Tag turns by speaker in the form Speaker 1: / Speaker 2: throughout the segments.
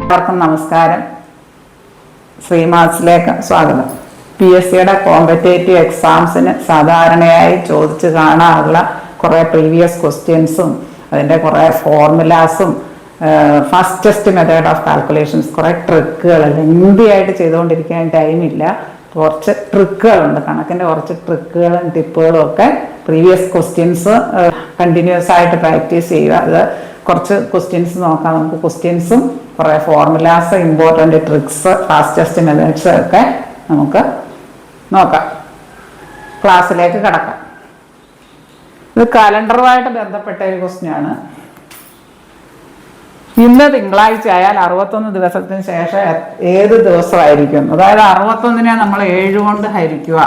Speaker 1: എല്ലാവർക്കും നമസ്കാരം. ശ്രീമാസിലേക്ക് സ്വാഗതം. PSCയുടെ കോമ്പറ്റേറ്റീവ് എക്സാംസിന് സാധാരണയായി ചോദിച്ചു കാണാനുള്ള കുറേ പ്രീവിയസ് ക്വസ്റ്റ്യൻസും അതിൻ്റെ കുറേ ഫോർമുലാസും ഫാസ്റ്റസ്റ്റ് മെത്തേഡ് ഓഫ് കാൽക്കുലേഷൻസ്, കുറേ ട്രിക്കുകൾ ലെങ്തിയായിട്ട് ചെയ്തുകൊണ്ടിരിക്കാൻ ടൈമില്ല. കുറച്ച് ട്രിക്കുകളുണ്ട്, കണക്കിൻ്റെ കുറച്ച് ട്രിക്കുകളും ടിപ്പുകളും ഒക്കെ. പ്രീവിയസ് ക്വസ്റ്റ്യൻസ് കണ്ടിന്യൂസ് ആയിട്ട് പ്രാക്ടീസ് ചെയ്യുക. അത് കുറച്ച് ക്വസ്റ്റ്യൻസ് നോക്കാം. നമുക്ക് ക്വസ്റ്റ്യൻസും കുറേ formulas, important tricks, fastest methods ഒക്കെ നമുക്ക് നോക്കാം. ക്ലാസ്സിലേക്ക് കടക്കാം. ഇത് കലണ്ടറുമായിട്ട് ബന്ധപ്പെട്ട ഒരു ക്വസ്റ്റ്യനാണ്. ഇന്ന് തിങ്കളാഴ്ച ആയാൽ 61 ദിവസത്തിന് ശേഷം ഏത് ദിവസമായിരിക്കും? അതായത് 61നെ നമ്മൾ 7 കൊണ്ട് ഹരിക്കുക.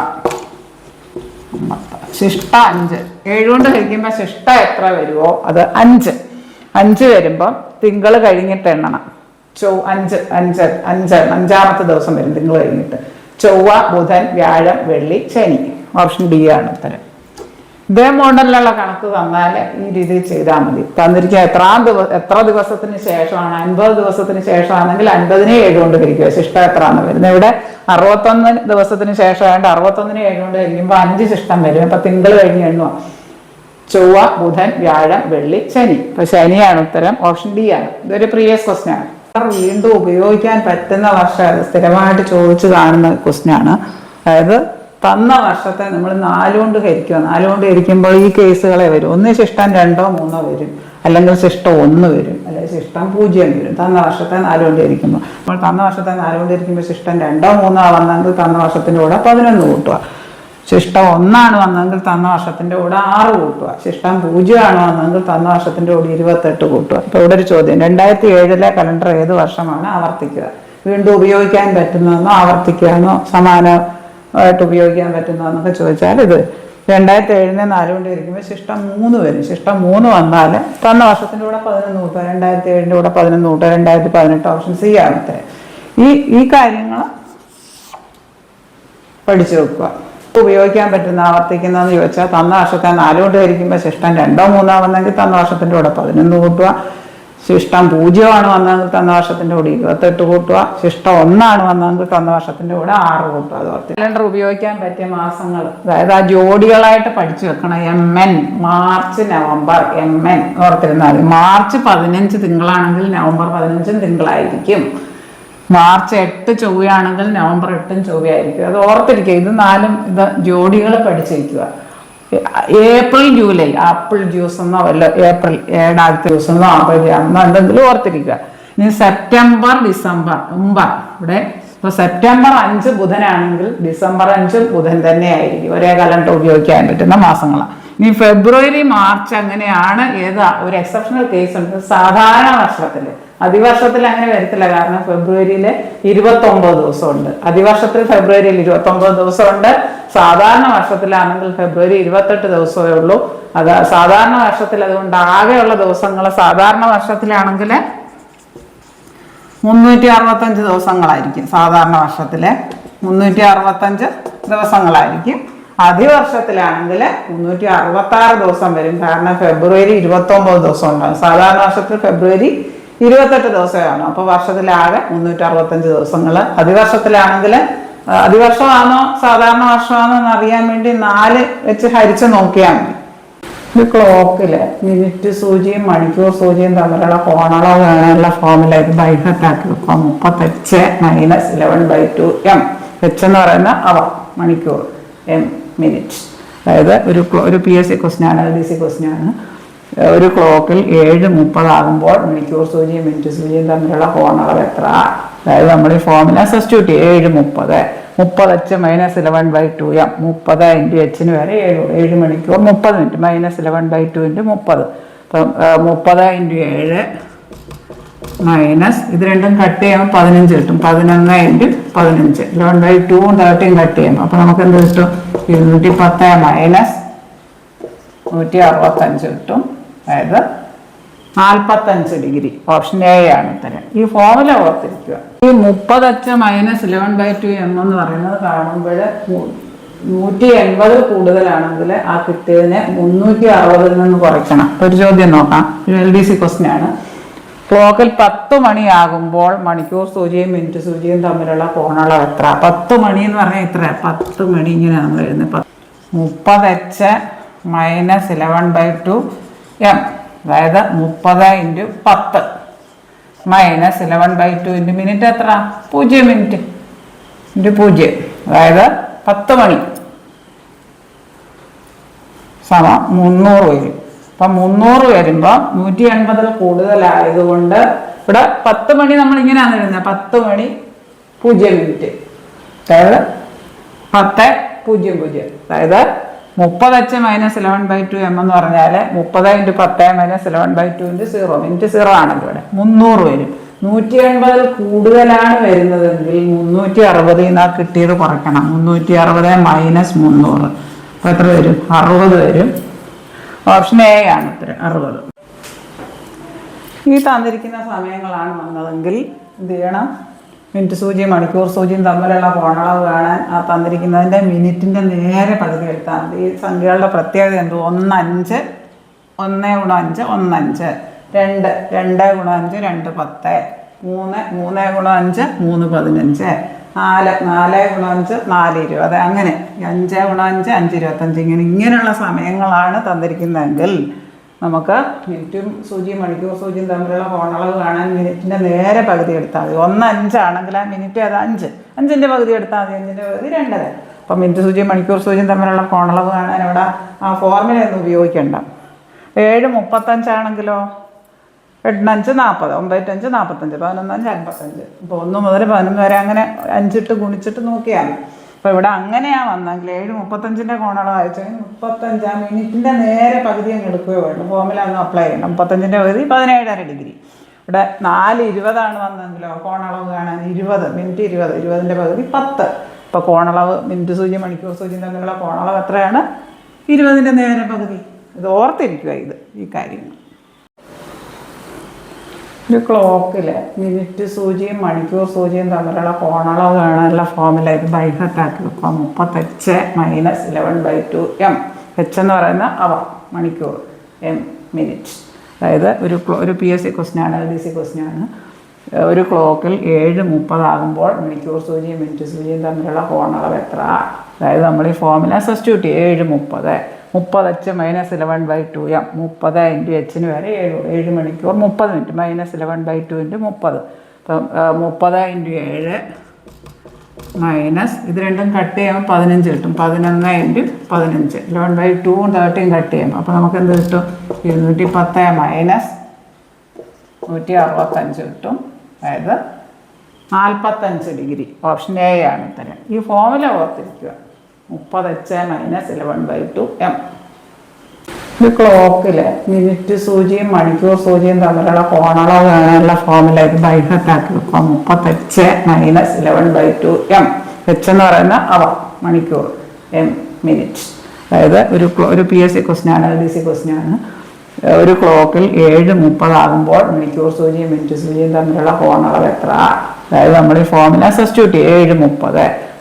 Speaker 1: ശിഷ്ട 5. 7 കൊണ്ട് ഹരിക്കുമ്പോൾ ശിഷ്ട എത്ര വരുമോ അത് 5. 5 വരുമ്പം തിങ്കൾ കഴിഞ്ഞിട്ട് എണ്ണണം. 5ാമത്തെ ദിവസം വരും തിങ്കൾ കഴിഞ്ഞിട്ട്. ചൊവ്വ, ബുധൻ, വ്യാഴം, വെള്ളി, ശനി. ഓപ്ഷൻ ഡി ആണ് ഉത്തരം. ഇതേ മോഡലിലുള്ള കണക്ക് തന്നാൽ ഈ രീതിയിൽ ചെയ്താൽ മതി. തന്നിരിക്കുക എത്ര ദിവസത്തിന് ശേഷമാണ്. 50 ദിവസത്തിന് ശേഷമാണെങ്കിൽ 50നെ 7 കൊണ്ട് ഹരിക്കുക. ശിഷ്ടം എത്രയാണ് വരുന്നത്? ഇവിടെ 61 ദിവസത്തിന് ശേഷമായതുകൊണ്ട് 61നെ 7 കൊണ്ട് ഹരിക്കുമ്പോൾ 5 ശിഷ്ടം വരും. അപ്പൊ തിങ്കൾ കഴിഞ്ഞ് എണ്ണുക. ചൊവ്വ, ബുധൻ, വ്യാഴം, വെള്ളി, ശനി. അപ്പൊ ശനിയാണ് ഉത്തരം. ഓപ്ഷൻ ഡി ആണ്. ഇതൊരു പ്രീവിയസ് ക്വസ്റ്റ്യൻ ആണ്. വീണ്ടും ഉപയോഗിക്കാൻ പറ്റുന്ന വർഷം സ്ഥിരമായിട്ട് ചോദിച്ചു കാണുന്ന ക്വസ്റ്റ്യൻ ആണ്. അതായത് തന്ന വർഷത്തെ നമ്മൾ 4 കൊണ്ട് ഹരിക്കുക. 4 കൊണ്ട് ഹരിക്കുമ്പോൾ ഈ കേസുകളെ വരും. ഒന്ന് ശിഷ്ടം 2ഓ 3ഓ വരും, അല്ലെങ്കിൽ ശിഷ്ടം 1 വരും, അല്ലെങ്കിൽ ശിഷ്ടം 0 വരും. തന്ന വർഷത്തെ 4 കൊണ്ട് ഹരിക്കുമ്പോൾ നമ്മൾ തന്ന വർഷത്തെ 4 കൊണ്ട് ഹരിക്കുമ്പോൾ ശിഷ്ടം 2ഓ 3ഓ വന്നെങ്കിൽ തന്ന വർഷത്തിൻ്റെ കൂടെ 11 കൂട്ടുക. ശിഷ്ടം 1 വന്നെങ്കിൽ തന്ന വർഷത്തിൻ്റെ കൂടെ 6 കൂട്ടുക. ശിഷ്ടം 0 വന്നെങ്കിൽ തന്ന വർഷത്തിൻ്റെ കൂടെ 28 കൂട്ടുക. അപ്പോൾ ഇവിടെ ഒരു ചോദ്യം, 2007 കലണ്ടർ ഏത് വർഷമാണ്? ആവർത്തിക്കുക. വീണ്ടും ഉപയോഗിക്കാൻ പറ്റുന്നതെന്നോ ആവർത്തിക്കുകയെന്നോ സമാനമായിട്ട് ഉപയോഗിക്കാൻ പറ്റുന്നതെന്നൊക്കെ ചോദിച്ചാൽ ഇത് 2007നെ 4 കൊണ്ട് ഇരിക്കുമ്പോൾ ശിഷ്ടം 3 വരും. ശിഷ്ടം 3 വന്നാൽ തന്ന വർഷത്തിൻ്റെ കൂടെ 11 കൂട്ടുക. 2007ൻ്റെ കൂടെ 11 കൂട്ടുക. 2018 ഓപ്ഷൻ സി ആവട്ടെ. ഈ കാര്യങ്ങൾ പഠിച്ചു വെക്കുക. ഉപയോഗിക്കാൻ പറ്റുന്ന ആവർത്തിക്കുന്നതെന്ന് ചോദിച്ചാൽ തന്ന വർഷത്തെ 4 കൊണ്ട് ഹരിക്കുമ്പോൾ ശിഷ്ടം 2ഓ 3ഓ വന്നെങ്കിൽ തന്ന വർഷത്തിൻ്റെ കൂടെ 11 കൂട്ടുക. ശിഷ്ടം 0 വന്നെങ്കിൽ തന്ന വർഷത്തിൻ്റെ കൂടെ 28 കൂട്ടുക. ശിഷ്ടം 1 വന്നെങ്കിൽ തന്ന വർഷത്തിൻ്റെ കൂടെ 6 കൂട്ടുക. അത് ഓർത്തി. കലണ്ടർ ഉപയോഗിക്കാൻ പറ്റിയ മാസങ്ങൾ, അതായത് ആ ജോഡികളായിട്ട് പഠിച്ചു വെക്കണം. MN, March, November. MN ഓർത്തിരുന്നാൽ മാർച്ച് 15 തിങ്കളാണെങ്കിൽ നവംബർ 15 തിങ്കളായിരിക്കും. മാർച്ച് 8 ചൊവ്വയാണെങ്കിൽ നവംബർ 8 ചൊവ്വയായിരിക്കും. അത് ഓർത്തിരിക്കുക. ഇത് 4 ജോഡികൾ പഠിച്ചിരിക്കുക. ഏപ്രിൽ, ജൂലൈ ആപ്പിൾ ജ്യൂസ് എന്നോ വല്ല ഏപ്രിൽ ആദ്യത്തെ ജ്യൂസ് എന്നോ ആപ്പിൾ ജാമെന്നോ എന്തെങ്കിലും ഓർത്തിരിക്കുക. ഇനി സെപ്റ്റംബർ, ഡിസംബർ. ഇവിടെ ഇപ്പോൾ സെപ്റ്റംബർ 5 ബുധനാണെങ്കിൽ ഡിസംബർ 5 ബുധൻ തന്നെ ആയിരിക്കും. ഒരേ കലണ്ടർ ഉപയോഗിക്കാൻ പറ്റുന്ന മാസങ്ങളാണ്. ഇനി ഫെബ്രുവരി, മാർച്ച് അങ്ങനെയാണ്. ഒരു എക്സെപ്ഷണൽ കേസ് ഉണ്ട്. സാധാരണ വർഷത്തിൽ, അതിവർഷത്തിൽ അങ്ങനെ വരത്തില്ല. കാരണം ഫെബ്രുവരിയിൽ 29 ദിവസമുണ്ട്. അതിവർഷത്തിൽ ഫെബ്രുവരിയിൽ 29 ദിവസമുണ്ട്. സാധാരണ വർഷത്തിലാണെങ്കിൽ ഫെബ്രുവരി 28 ദിവസമേ ഉള്ളൂ. അത് സാധാരണ വർഷത്തിൽ. അതുകൊണ്ട് ആകെയുള്ള ദിവസങ്ങൾ സാധാരണ വർഷത്തിലാണെങ്കിൽ 365 ദിവസങ്ങളായിരിക്കും. സാധാരണ വർഷത്തിലെ 365 ദിവസങ്ങളായിരിക്കും. അതിവർഷത്തിലാണെങ്കിൽ 366 ദിവസം വരും. കാരണം ഫെബ്രുവരി 29 ദിവസം ഉണ്ടാകും. സാധാരണ വർഷത്തിൽ ഫെബ്രുവരി 28 ദിവസമാണ്. അപ്പോൾ വർഷത്തിലാകെ 365 ദിവസങ്ങൾ. അതിവർഷത്തിലാണെങ്കിൽ അതിവർഷമാണോ സാധാരണ വർഷമാണോ എന്ന് അറിയാൻ വേണ്ടി 4 വെച്ച് ഹരിച്ച് നോക്കിയാൽ മതി. ഒരു ക്ലോക്കില് മിനിറ്റ് സൂചിയും മണിക്കൂർ സൂചിയും തമ്മിലുള്ള കോണളവ് വേണമുള്ള ഫോമുല ഇത് ബൈഹട്ടാക്കി വെക്കുക. 38 - 11/2 M. H എന്ന് പറയുന്ന അവർ, മണിക്കൂർ, M മിനിറ്റ്. അതായത് ഒരു PSC ക്വസ്റ്റ്യൻ ആണ്, LDC ക്വസ്റ്റ്യൻ ആണ്. ഒരു ക്ലോക്കിൽ 7:30 ആകുമ്പോൾ മണിക്കൂർ സൂചിയും മിനിറ്റ് സൂചിയും തമ്മിലുള്ള കോണളവ് എത്ര? അതായത് നമ്മൾ ഈ ഫോമുല സബ്സ്റ്റിറ്റ്യൂട്ട് ചെയ്യും. 7:30 30H - 11/2 M. 30 × Hന് വരെ 7 മണിക്കൂർ 30 മിനിറ്റ് - 11/2 × 30. അപ്പം 30 × 7 ഇത് രണ്ടും കട്ട് ചെയ്യുമ്പോൾ 15 കിട്ടും. 11 × 15 11/2 13 കട്ട് ചെയ്യുമ്പോൾ അപ്പോൾ നമുക്ക് എന്ത് കിട്ടും? 210 - 165 കിട്ടും. അതായത് 45 ഡിഗ്രി. ഓപ്ഷൻ എ ആണ് ഉത്തരം. ഈ ഫോമുല ഓർത്തിരിക്കുക. ഈ 30H - 11/2 M എന്ന് പറയുന്നത് കാണുമ്പോൾ 180 കൂടുതലാണെങ്കിൽ ആ കിട്ടിയതിനെ 360 നിന്ന് കുറയ്ക്കണം. ഒരു ചോദ്യം നോക്കാം. ഒരു LDC ക്വസ്റ്റ്യൻ ആണ്. ക്ലോക്കിൽ 10 മണിയാകുമ്പോൾ മണിക്കൂർ സൂചിയും മിനിറ്റ് സൂചിയും തമ്മിലുള്ള കോണളവ് എത്ര? 10 മണി എന്ന് പറഞ്ഞാൽ ഇത്ര 10 മണി ഇങ്ങനെ നമ്മൾ എഴുതുന്നത് 30h മൈനസ് 11/2 m, അതായത് 30 × 10 മൈനസ് 11/2 × മിനിറ്റ് എത്ര? 0 മിനിറ്റ് × 0, അതായത് 10 മണി സമം 300 വരും. അപ്പം 300 വരുമ്പോൾ 180 കൂടുതലായതുകൊണ്ട് ഇവിടെ 10 മണി നമ്മൾ ഇങ്ങനെയാണ് എഴുതുന്നത് 10 മണി 0 മിനിറ്റ്, അതായത് 10:00, അതായത് 30h മൈനസ് 11/2 m എന്ന് പറഞ്ഞാൽ 30 × 10 മൈനസ് 11/2 × 0, മിനിറ്റ് 0 ആണല്ലോ ഇവിടെ 300 വരും. 180 കൂടുതലാണ് വരുന്നതെങ്കിൽ 360 നിന്ന് കിട്ടിയത് കുറയ്ക്കണം. 360 മൈനസ് 300 അപ്പോൾ എത്ര വരും? 60 വരും. ഓപ്ഷൻ എ ആണ് ഉത്തരം, 60. ഈ തന്നിരിക്കുന്ന സമയങ്ങളാണ് വന്നതെങ്കിൽ എന്ത് ചെയ്യണം? മിനിറ്റ് സൂചിയും മണിക്കൂർ സൂചിയും തമ്മിലുള്ള കോണളവ് കാണാൻ ആ തന്നിരിക്കുന്നതിൻ്റെ മിനിറ്റിൻ്റെ നേരെ പകുതി എടുത്താൽ മതി. ഈ സംഖ്യകളുടെ പ്രത്യേകത എന്ത്? 1 5, 1 × 5 1 5, 2 2 × 5 2 10, 3 3 × 5 3 15, 4 4 × 5 4 20, അങ്ങനെ 5 × 5 5 25, ഇങ്ങനെയുള്ള സമയങ്ങളാണ് തന്നിരിക്കുന്നതെങ്കിൽ നമുക്ക് മിനിറ്റും സൂചിയും മണിക്കൂർ സൂചിയും തമ്മിലുള്ള കോണളവ് കാണാൻ മിനിറ്റിൻ്റെ നേരെ പകുതി എടുത്താൽ മതി. 1 5 ആണെങ്കിൽ ആ മിനിറ്റ് അത് 5ൻ്റെ പകുതി എടുത്താൽ മതി, 5ൻ്റെ പകുതി 2. അപ്പം മിനിറ്റ് സൂചിയും മണിക്കൂർ സൂചിയും തമ്മിലുള്ള കോണളവ് കാണാൻ ഇവിടെ ആ ഫോർമുലയൊന്നും ഉപയോഗിക്കേണ്ട. 7:35 ആണെങ്കിലോ 8 5 40, 9 5 45, 11 5 55. ഇപ്പോൾ 1 മുതൽ 11 വരെ അങ്ങനെ 5 ഇട്ട് ഗുണിച്ചിട്ട് നോക്കിയാൽ മതി. അപ്പോൾ ഇവിടെ അങ്ങനെയാണ് വന്നെങ്കിൽ 7:35ൻ്റെ കോണളവ് അയച്ചാൽ 35 ആ മിനിറ്റിൻ്റെ നേരെ പകുതി അങ്ങ് എടുക്കുകയോ വേണം. ഫോർമുല ഒന്നും അപ്ലൈ ചെയ്യണം. 35ൻ്റെ പകുതി 17.5 ഡിഗ്രി. ഇവിടെ 4:20 വന്നെങ്കിലോ കോണളവ് കാണാൻ 20 മിനിറ്റ് 20ൻ്റെ പകുതി 10. ഇപ്പോൾ കോണളവ് മിനിറ്റ് സൂചി മണിക്കൂർ സൂചിയും തമ്മിലുള്ള കോണളവ് എത്രയാണ്? 20ൻ്റെ നേരെ പകുതി. ഇത് ഓർത്തിരിക്കുക ഈ കാര്യങ്ങൾ. ഒരു ക്ലോക്കിൽ മിനിറ്റ് സൂചിയും മണിക്കൂർ സൂചിയും തമ്മിലുള്ള കോണളവ് കാണാനുള്ള ഫോർമുല ഇത് ബൈഹട്ടാക്കി വെക്കുക. 30h minus 11/2 m. h എന്ന് പറയുന്ന അവർ, മണിക്കൂർ, m മിനിറ്റ്. അതായത് ഒരു PSC ക്വസ്റ്റ്യനാണ്, LDC ക്വസ്റ്റ്യനാണ്. ഒരു ക്ലോക്കിൽ 7:30 ആകുമ്പോൾ മണിക്കൂർ സൂചിയും മിനിറ്റ് സൂചിയും തമ്മിലുള്ള കോണളവ് എത്ര? അതായത് നമ്മൾ ഈ ഫോർമുല സബ്സ്റ്റിറ്റ്യൂട്ട് ചെയ്യും. 30h മൈനസ് 11/2 m, 30 × h വരെ 7 മണിക്കൂർ 30 മിനിറ്റ് മൈനസ് 11/2 × 30. അപ്പം 30 × 7 മൈനസ് ഇത് രണ്ടും കട്ട് ചെയ്യുമ്പോൾ 15 കിട്ടും. 11 × 15, 11/2 13 കട്ട് ചെയ്യുമ്പോൾ അപ്പോൾ നമുക്ക് എന്ത് കിട്ടും? 210 മൈനസ് 165 കിട്ടും, അതായത് 45 ഡിഗ്രി. ഓപ്ഷൻ എ ആണ് ഉത്തരം. ഈ ഫോർമുല ഓർത്തിരിക്കുക. 30h minus 11/2 m. ഒരു ക്ലോക്കിൽ മിനിറ്റ് സൂചിയും മണിക്കൂർ സൂചിയും തമ്മിലുള്ള കോണളവ് കാണാനുള്ള ഫോർമുല ഇത് ബൈഹട്ടാക്കി വെക്കുക. 30h minus 11/2 m. h എന്ന് പറയുന്ന അവർ, മണിക്കൂർ, m മിനിറ്റ്. അതായത് ഒരു PSC ക്വസ്റ്റ്യനാണ്, LDC ക്വസ്റ്റ്യനാണ്. ഒരു ക്ലോക്കിൽ 7:30 ആകുമ്പോൾ മണിക്കൂർ സൂചിയും മിനിറ്റ് സൂചിയും തമ്മിലുള്ള കോണളവ് എത്ര? അതായത് നമ്മൾ ഈ ഫോർമുല സബ്സ്റ്റിറ്റ്യൂട്ട് ചെയ്യും.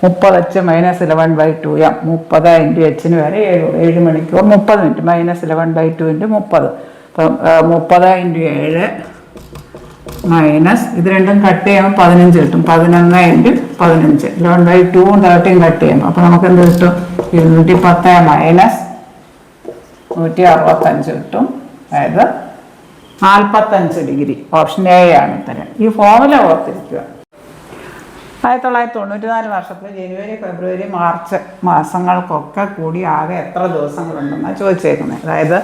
Speaker 1: 30h മൈനസ് 11/2 m, 30 × h വരെ 7 മണിക്കൂർ 30 മിനിറ്റ് മൈനസ് 11/2 × 30. അപ്പം 30 × 7 മൈനസ് ഇത് രണ്ടും കട്ട് ചെയ്യുമ്പോൾ 15 കിട്ടും. 11 × 15, 11/2 13 കട്ട് ചെയ്യുമ്പോൾ അപ്പോൾ നമുക്ക് എന്ത് കിട്ടും? 210 മൈനസ് 165 കിട്ടും, അതായത് 45 ഡിഗ്രി. ഓപ്ഷൻ എ ആണ് ഉത്തരം. ഈ ഫോർമുല ഓർത്തിരിക്കുക. 1994 വർഷത്തിൽ ജനുവരി ഫെബ്രുവരി മാർച്ച് മാസങ്ങൾക്കൊക്കെ കൂടി ആകെ എത്ര ദിവസങ്ങളുണ്ടെന്നാണ് ചോദിച്ചേക്കുന്നത്. അതായത്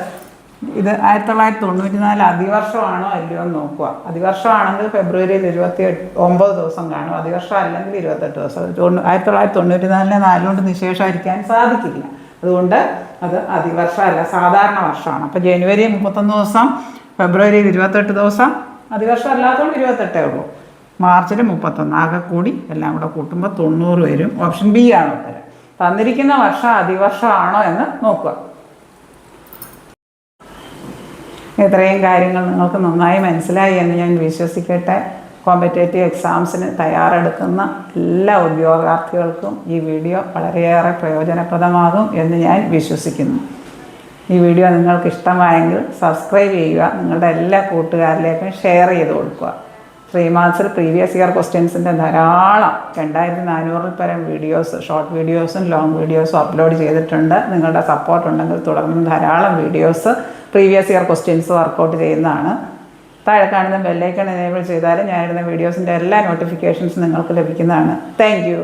Speaker 1: ഇത് 1994 അതിവർഷമാണോ അല്ലയോ എന്ന് നോക്കുക. അതിവർഷമാണെങ്കിൽ ഫെബ്രുവരിയിൽ 29 ദിവസം കാണും, അതിവർഷം അല്ലെങ്കിൽ 28 ദിവസം. 1994 4 കൊണ്ട് നിശേഷമായിരിക്കാൻ സാധിക്കില്ല. അതുകൊണ്ട് അത് അതിവർഷമല്ല, സാധാരണ വർഷമാണ്. അപ്പോൾ ജനുവരി 31 ദിവസം, ഫെബ്രുവരിയിൽ 28 ദിവസം, അതിവർഷം അല്ലാത്തതുകൊണ്ട് 28 ഉള്ളൂ. മാർച്ചിൽ 31, ആകെ കൂടി എല്ലാം കൂടെ കൂട്ടുമ്പോൾ 90 വരും. ഓപ്ഷൻ ബി ആണ് ഉത്തരം. തന്നിരിക്കുന്ന വർഷം അതിവർഷമാണോ എന്ന് നോക്കുക. ഇത്രയും കാര്യങ്ങൾ നിങ്ങൾക്ക് നന്നായി മനസ്സിലായി എന്ന് ഞാൻ വിശ്വസിക്കട്ടെ. കോമ്പറ്റേറ്റീവ് എക്സാംസിന് തയ്യാറെടുക്കുന്ന എല്ലാ ഉദ്യോഗാർത്ഥികൾക്കും ഈ വീഡിയോ വളരെയേറെ പ്രയോജനപ്രദമാകും എന്ന് ഞാൻ വിശ്വസിക്കുന്നു. ഈ വീഡിയോ നിങ്ങൾക്ക് ഇഷ്ടമായെങ്കിൽ സബ്സ്ക്രൈബ് ചെയ്യുക, നിങ്ങളുടെ എല്ലാ കൂട്ടുകാരിലേക്കും ഷെയർ ചെയ്ത് കൊടുക്കുക. 3 മാർക്സിൽ പ്രീവിയസ് ഇയർ ക്വസ്റ്റ്യൻസിൻ്റെ ധാരാളം 2400 പരം വീഡിയോസ്, ഷോർട്ട് വീഡിയോസും ലോങ് വീഡിയോസും അപ്ലോഡ് ചെയ്തിട്ടുണ്ട്. നിങ്ങളുടെ സപ്പോർട്ട് ഉണ്ടെങ്കിൽ തുടർന്നും ധാരാളം videos previous year questions workout ചെയ്യുന്നതാണ്. താഴെ കാണുന്ന ബെല്ലൈക്കൺ എനേബിൾ ചെയ്താൽ ഞാനിടുന്ന വീഡിയോസിൻ്റെ എല്ലാ നോട്ടിഫിക്കേഷൻസും നിങ്ങൾക്ക് ലഭിക്കുന്നതാണ്. Thank you.